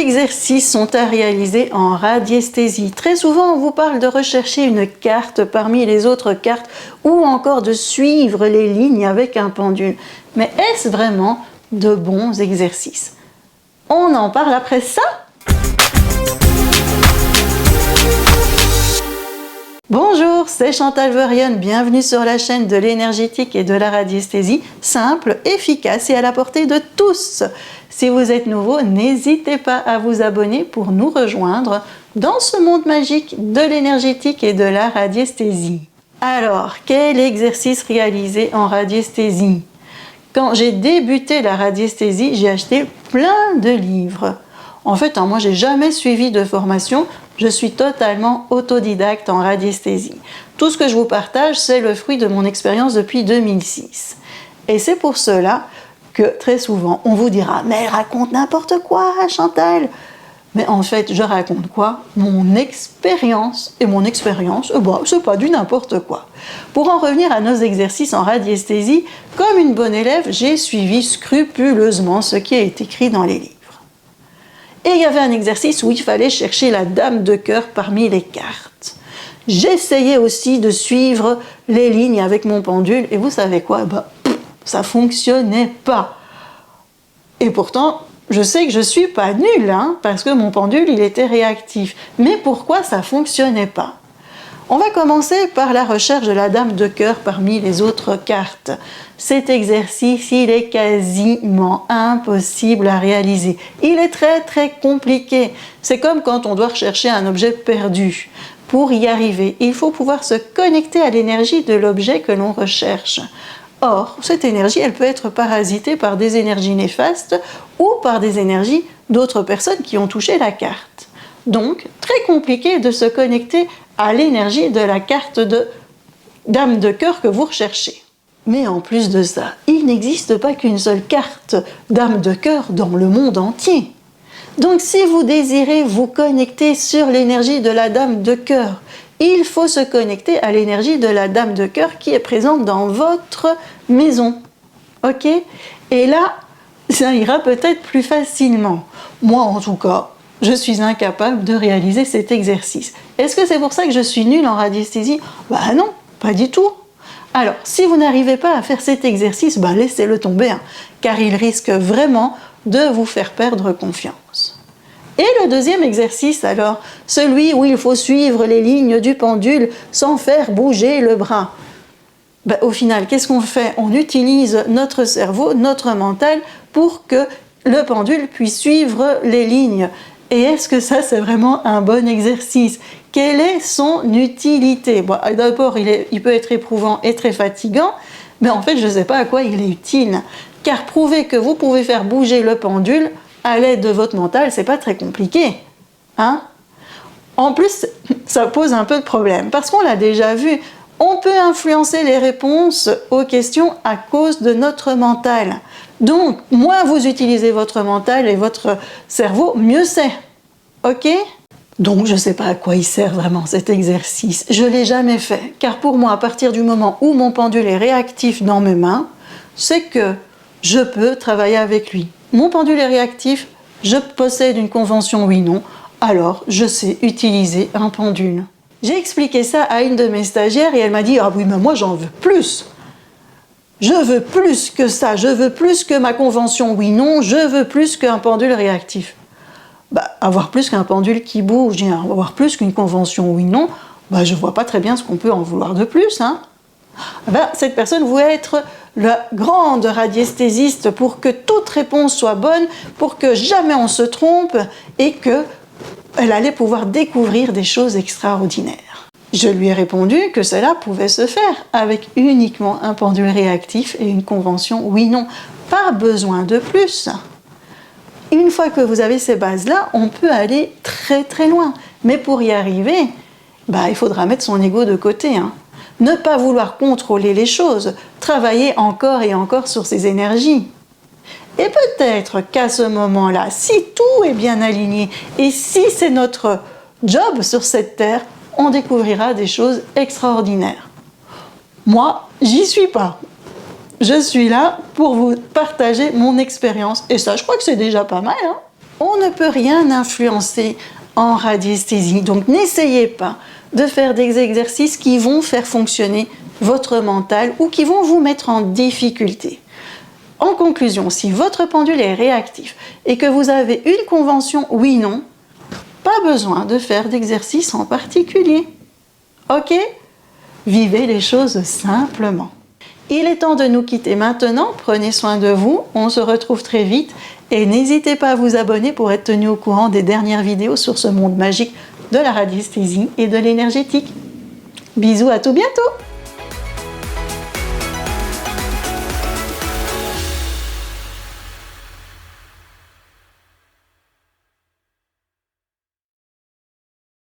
exercices sont à réaliser en radiesthésie? Très souvent, on vous parle de rechercher une carte parmi les autres cartes ou encore de suivre les lignes avec un pendule. Mais est-ce vraiment de bons exercices? On en parle après ça? Bonjour, c'est Chantal Verion, bienvenue sur la chaîne de l'énergétique et de la radiesthésie, simple, efficace et à la portée de tous. Si vous êtes nouveau, n'hésitez pas à vous abonner pour nous rejoindre dans ce monde magique de l'énergétique et de la radiesthésie. Alors, quel exercice réaliser en radiesthésie? Quand j'ai débuté la radiesthésie, j'ai acheté plein de livres. En fait, moi, j'ai jamais suivi de formation. Je suis totalement autodidacte en radiesthésie. Tout ce que je vous partage, c'est le fruit de mon expérience depuis 2006. Et c'est pour cela que très souvent, on vous dira « Mais elle raconte n'importe quoi, Chantal !» Mais en fait, je raconte quoi? Mon expérience. Et mon expérience, c'est pas du n'importe quoi. Pour en revenir à nos exercices en radiesthésie, comme une bonne élève, j'ai suivi scrupuleusement ce qui a été écrit dans les livres. Et il y avait un exercice où il fallait chercher la dame de cœur parmi les cartes. J'essayais aussi de suivre les lignes avec mon pendule, et vous savez quoi? Ça fonctionnait pas. Et pourtant, je sais que je suis pas nulle, parce que mon pendule, il était réactif. Mais pourquoi ça fonctionnait pas? On va commencer par la recherche de la dame de cœur parmi les autres cartes. Cet exercice, il est quasiment impossible à réaliser. Il est très compliqué. C'est comme quand on doit rechercher un objet perdu. Pour y arriver, il faut pouvoir se connecter à l'énergie de l'objet que l'on recherche. Or, cette énergie, elle peut être parasitée par des énergies néfastes ou par des énergies d'autres personnes qui ont touché la carte. Donc, très compliqué de se connecter à l'énergie de la carte de dame de cœur que vous recherchez. Mais en plus de ça, il n'existe pas qu'une seule carte dame de cœur dans le monde entier. Donc si vous désirez vous connecter sur l'énergie de la dame de cœur, il faut se connecter à l'énergie de la dame de cœur qui est présente dans votre maison. Ok? Et là, ça ira peut-être plus facilement. Moi, en tout cas, je suis incapable de réaliser cet exercice. Est-ce que c'est pour ça que je suis nulle en radiesthésie? Non, pas du tout. Alors, si vous n'arrivez pas à faire cet exercice, laissez-le tomber, car il risque vraiment de vous faire perdre confiance. Et le deuxième exercice, alors, celui où il faut suivre les lignes du pendule sans faire bouger le bras. Au final, qu'est-ce qu'on fait? On utilise notre cerveau, notre mental, pour que le pendule puisse suivre les lignes. Et est-ce que ça, c'est vraiment un bon exercice? Quelle est son utilité? D'abord, il peut être éprouvant et très fatigant, mais en fait, je ne sais pas à quoi il est utile. Car prouver que vous pouvez faire bouger le pendule à l'aide de votre mental, c'est pas très compliqué. En plus, ça pose un peu de problème, parce qu'on l'a déjà vu, on peut influencer les réponses aux questions à cause de notre mental. Donc, moins vous utilisez votre mental et votre cerveau, mieux c'est. Ok? Donc, je ne sais pas à quoi il sert vraiment cet exercice. Je ne l'ai jamais fait, car pour moi, à partir du moment où mon pendule est réactif dans mes mains, c'est que je peux travailler avec lui. Mon pendule est réactif, je possède une convention oui-non, alors je sais utiliser un pendule. J'ai expliqué ça à une de mes stagiaires et elle m'a dit « Ah oui, mais moi j'en veux plus !» Je veux plus que ça, je veux plus que ma convention oui-non, je veux plus qu'un pendule réactif. Avoir plus qu'un pendule qui bouge, avoir plus qu'une convention oui-non, je vois pas très bien ce qu'on peut en vouloir de plus. Cette personne voulait être la grande radiesthésiste pour que toute réponse soit bonne, pour que jamais on se trompe et qu'elle allait pouvoir découvrir des choses extraordinaires. Je lui ai répondu que cela pouvait se faire avec uniquement un pendule réactif et une convention oui-non. Pas besoin de plus. Une fois que vous avez ces bases-là, on peut aller très loin. Mais pour y arriver, il faudra mettre son ego de côté. Ne pas vouloir contrôler les choses, travailler encore et encore sur ses énergies. Et peut-être qu'à ce moment-là, si tout est bien aligné et si c'est notre job sur cette terre, on découvrira des choses extraordinaires. Moi, j'y suis pas. Je suis là pour vous partager mon expérience. Et ça, je crois que c'est déjà pas mal. On ne peut rien influencer en radiesthésie, donc n'essayez pas de faire des exercices qui vont faire fonctionner votre mental ou qui vont vous mettre en difficulté. En conclusion, si votre pendule est réactif et que vous avez une convention oui-non, pas besoin de faire d'exercice en particulier. Ok? Vivez les choses simplement. Il est temps de nous quitter maintenant. Prenez soin de vous. On se retrouve très vite. Et n'hésitez pas à vous abonner pour être tenu au courant des dernières vidéos sur ce monde magique de la radiesthésie et de l'énergétique. Bisous, à tout bientôt!